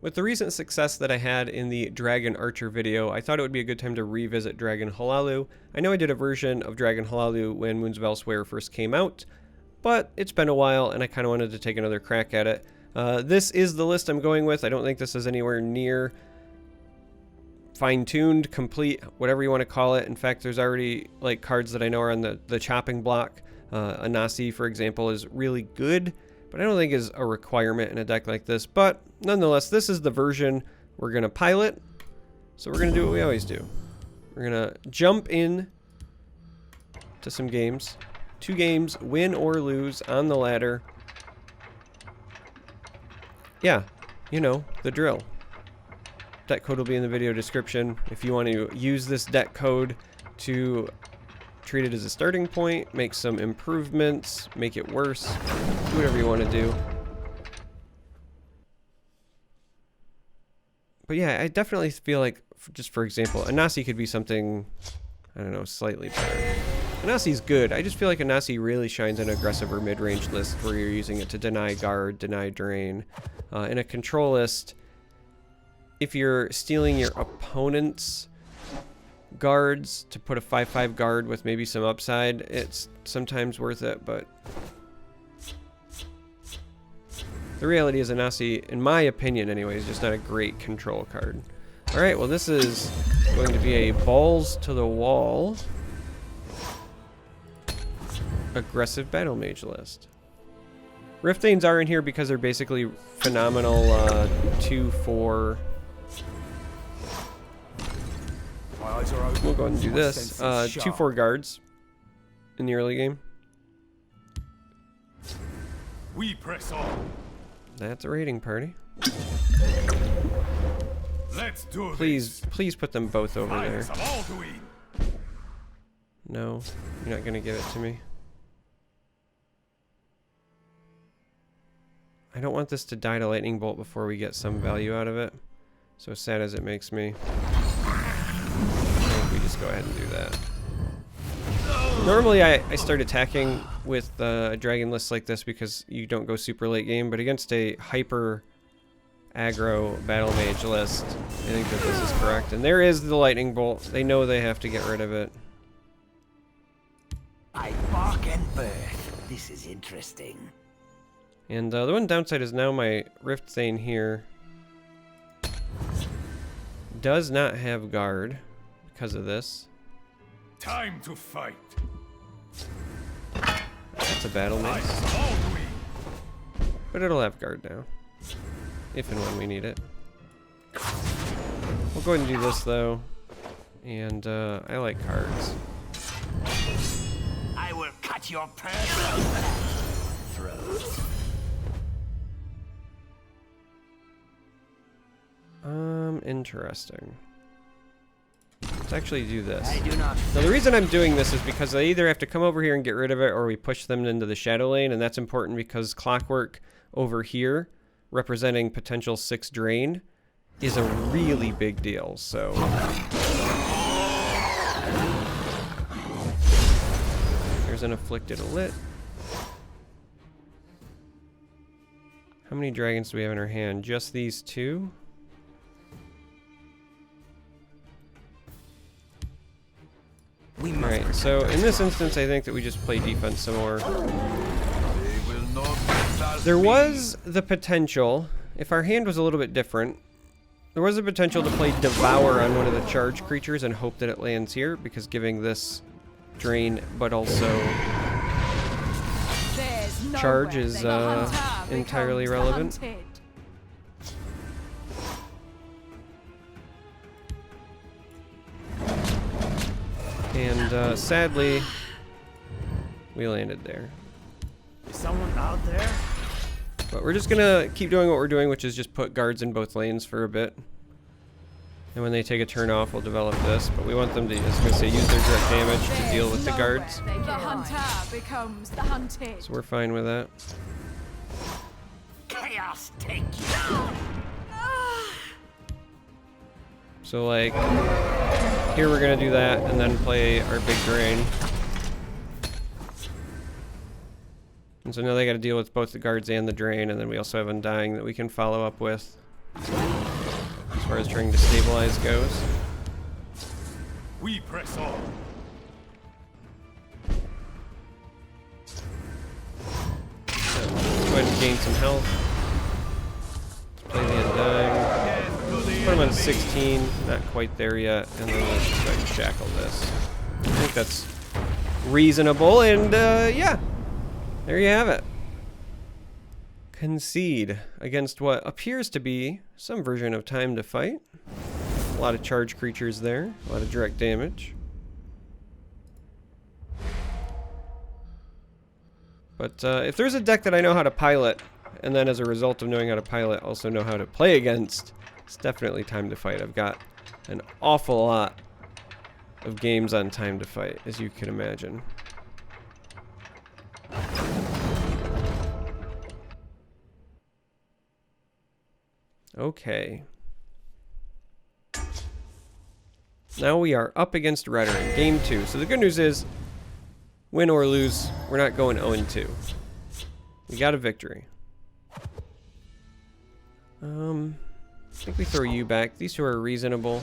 With the recent success that I had in the Dragon Archer video, I thought it would be a good time to revisit Dragon Hlaalu. I know I did a version of Dragon Hlaalu when Moons of Elsewhere first came out, but it's been a while and I kind of wanted to take another crack at it. This is the list I'm going with. I don't think this is anywhere near fine-tuned, complete, whatever you want to call it. In fact, there's already like cards that I know are on the chopping block. Anasi, for example, is really good, but I don't think is a requirement in a deck like this. But nonetheless, this is the version we're going to pilot. So we're going to do what we always do. We're going to jump in to some games. 2 games, win or lose on the ladder. Yeah, you know, the drill. Deck code will be in the video description. If you want to use this deck code to treat it as a starting point, make some improvements, make it worse, do whatever you want to do. But yeah, I definitely feel like, just for example, Anasi could be something, I don't know, slightly better. Anasi's good. I just feel like Anasi really shines in an aggressive or mid-range list where you're using it to deny guard, deny drain. In a control list, if you're stealing your opponent's guards to put a 5/5 guard with maybe some upside, it's sometimes worth it, but the reality is Anasi, in my opinion anyway, is just not a great control card. Alright, well this is going to be a balls to the wall aggressive battle mage list. Rift Thanes are in here because they're basically phenomenal 2/4. We'll go ahead and do this. 2/4 guards in the early game. We press on. That's a raiding party. Let's do please, please put them both over there. some Alduin. No, you're not gonna give it to me. I don't want this to die to lightning bolt before we get some value out of it. So sad as it makes me. I think we just go ahead and do that. Normally I start attacking with a dragon list like this because you don't go super late game, but against a hyper aggro battle mage list, I think that this is correct. And there is the lightning bolt. They know they have to get rid of it. I bark and birth. This is interesting. And the one downside is now my Rift Thane here does not have guard because of this. Time to fight. That's a battle mix. But it'll have guard now. If and when we need it. We'll go ahead and do this though. And I like cards. I will cut your personal throat. Interesting. Let's actually do this. I do not. Now the reason I'm doing this is because I either have to come over here and get rid of it or we push them into the shadow lane, and that's important because clockwork over here, representing potential 6 drain, is a really big deal, so. There's an afflicted lit. How many dragons do we have in our hand? Just these 2? Alright, so in this instance I think that we just play defense some more. There was the potential, if our hand was a little bit different, there was a potential to play Devour on one of the charge creatures and hope that it lands here, because giving this drain but also charge is entirely relevant. And sadly, we landed there. Is someone out there? But we're just gonna keep doing what we're doing, which is just put guards in both lanes for a bit. And when they take a turn off, we'll develop this. But we want them to, I was gonna say, use their direct damage to deal with the guards. The hunter becomes the hunted. So we're fine with that. Chaos take you. So like, here we're gonna do that and then play our big drain. And so now they gotta deal with both the guards and the drain, and then we also have Undying that we can follow up with. far as trying to stabilize goes. We press on. Go ahead and gain some health. Let's play the Undying. Put him on 16, not quite there yet, and then let's just go ahead and shackle this. I think that's reasonable, and yeah, there you have it. Concede against what appears to be some version of time to fight. A lot of charge creatures there, a lot of direct damage. But if there's a deck that I know how to pilot, and then as a result of knowing how to pilot, also know how to play against, it's definitely Time to Fight. I've got an awful lot of games on Time to Fight, as you can imagine. Okay. Now we are up against Redder in game 2. So the good news is, win or lose, we're not going 0-2. We got a victory. I think we throw you back. These two are reasonable.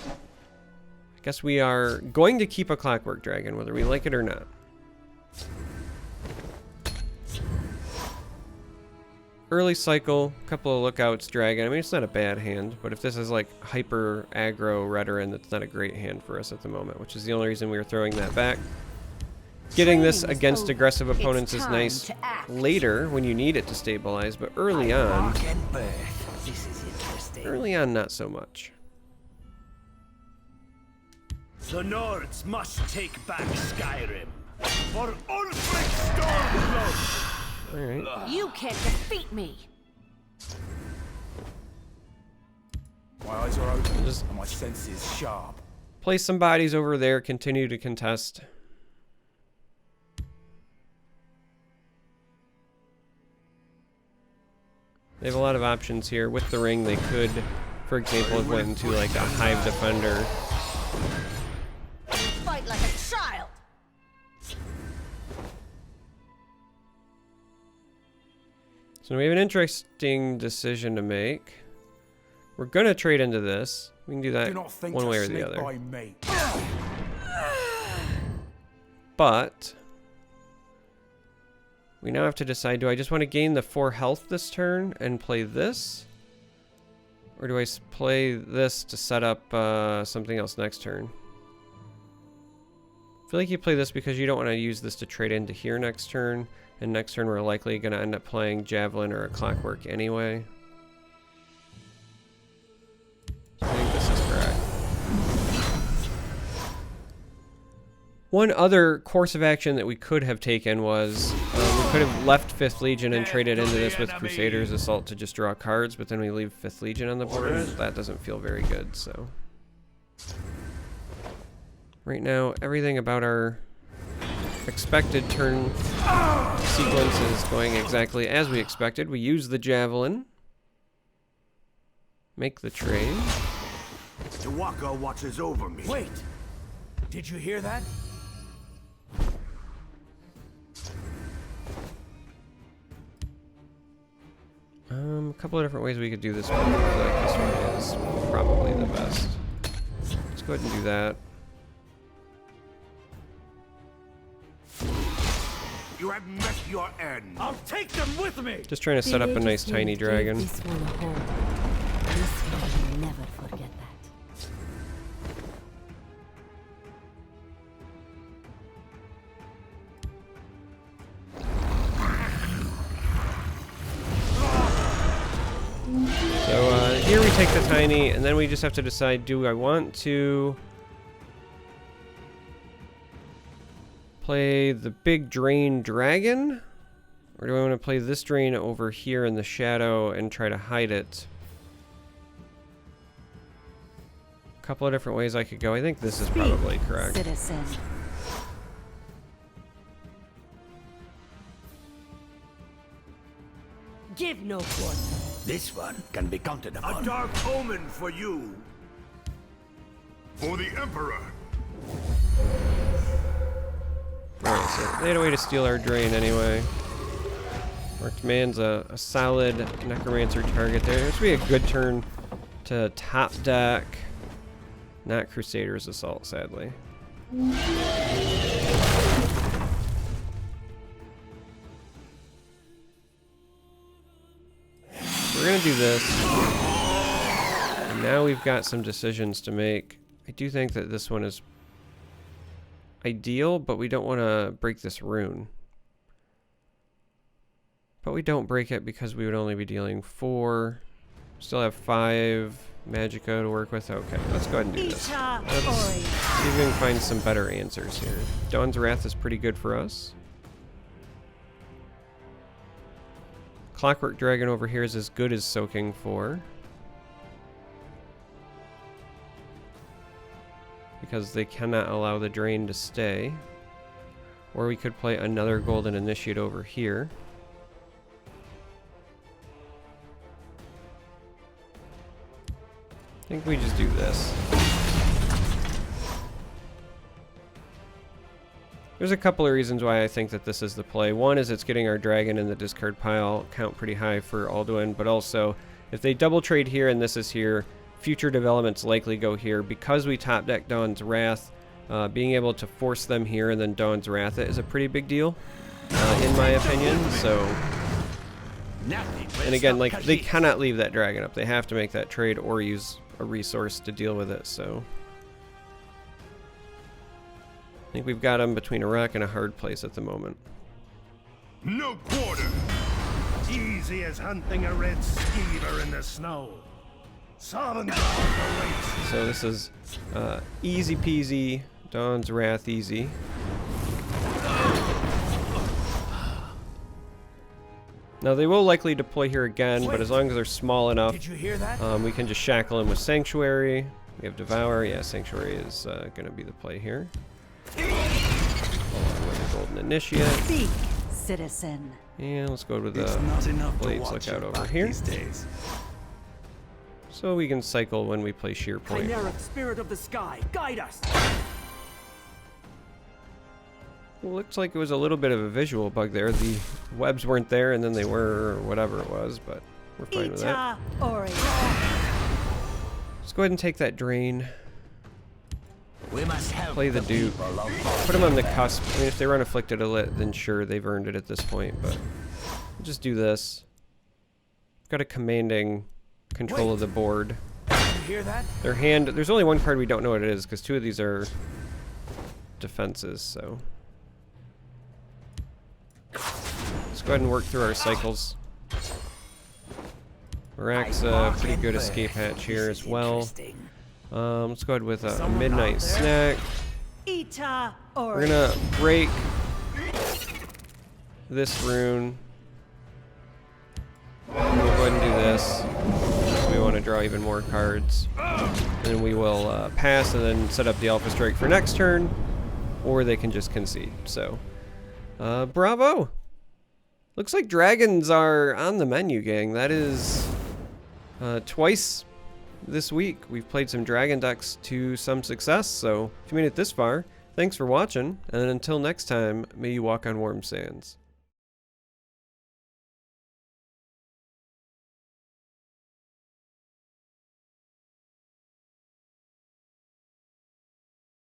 I guess we are going to keep a Clockwork Dragon, whether we like it or not. Early cycle, couple of lookouts, dragon. I mean, it's not a bad hand, but if this is like hyper aggro Redoran, that's not a great hand for us at the moment, which is the only reason we were throwing that back. Getting this against aggressive opponents is nice later when you need it to stabilize, but early on, not so much. The Nords must take back Skyrim for Ulfric Stormcloak. All right. You can't defeat me. My eyes are open Just and my senses sharp. place some bodies over there, continue to contest. They have a lot of options here. With the ring, they could, for example, have went into like a Hive Defender. Fight like a child. So we have an interesting decision to make. We're going to trade into this. We can do that Do not think one to way or the sneak other. by me. But we now have to decide, do I just want to gain the 4 health this turn and play this? Or do I play this to set up something else next turn? I feel like you play this because you don't want to use this to trade into here next turn. And next turn we're likely going to end up playing Javelin or a Clockwork anyway. So I think this is correct. One other course of action that we could have taken was we could have left 5th Legion and traded into this with Crusader's Assault to just draw cards, but then we leave 5th Legion on the board. That doesn't feel very good, so. Right now, everything about our expected turn sequence is going exactly as we expected. We use the Javelin. Make the trade. The Walker watches over me. Wait! Did you hear that? A couple of different ways we could do this one. I feel like this one is probably the best. Let's go ahead and do that. You have met your end. I'll take them with me! Just trying to set up a nice tiny dragon. This one a home. This one will never forget that. So here we take the tiny, and then we just have to decide, do I want to play the big drain dragon? Or do I want to play this drain over here in the shadow and try to hide it? A couple of different ways I could go. I think this is probably correct. Citizen. Give no quarter. This one can be counted upon. A dark omen for you. For the Emperor! Alright, so they had a way to steal our drain anyway. Marked Man's a solid Necromancer target there. This would be a good turn to top deck. Not Crusader's Assault, sadly. We're gonna do this. And now we've got some decisions to make. I do think that this one is ideal, but we don't want to break this rune. But we don't break it because we would only be dealing 4. Still have 5 Magicka to work with. Okay, let's go ahead and do this. Let's see if we can find some better answers here. Dawn's Wrath is pretty good for us. Clockwork Dragon over here is as good as Soaking 4. Because they cannot allow the drain to stay. Or we could play another Golden Initiate over here. I think we just do this. There's a couple of reasons why I think that this is the play. One is it's getting our dragon in the discard pile count pretty high for Alduin, but also if they double trade here and this is here, future developments likely go here. Because we top deck Dawn's Wrath, being able to force them here and then Dawn's Wrath it is a pretty big deal, in my opinion. So, and again, like, they cannot leave that dragon up. They have to make that trade or use a resource to deal with it. So I think we've got them between a rock and a hard place at the moment. No quarter. Easy as hunting a red skeever in the snow. Sovereign awaits. So this is easy peasy, Dawn's Wrath easy. Now they will likely deploy here again, but as long as they're small enough, Did you hear that? we can just shackle them with Sanctuary. We have Devour. Yeah, Sanctuary is going to be the play here. Along with a Golden Initiate. Speak, citizen. And let's go with It's the not enough to Blades watch Lookout your over back here. these days. So we can cycle when we play Sheer Point. Chimeric spirit of the sky, guide us. Well, looks like it was a little bit of a visual bug there. The webs weren't there and then they were, or whatever it was, but we're fine with that. Let's go ahead and take that drain. We must help Play the Duke. Put them on the cusp. I mean, if they run Afflicted Elite, then sure, they've earned it at this point, but we'll just do this. Got a commanding control of the board. Did you hear that? Their hand, there's only one card we don't know what it is, because 2 of these are defenses, so. Let's go ahead and work through our cycles. Marak's a pretty good escape hatch here as well. Let's go ahead with a Midnight Snack. We're gonna break this rune. We'll go ahead and do this. We want to draw even more cards. And then we will pass and then set up the Alpha Strike for next turn. Or they can just concede. So, bravo! Looks like dragons are on the menu, gang. That is twice this week we've played some dragon decks to some success. So if you made it this far, thanks for watching. And until next time, may you walk on warm sands.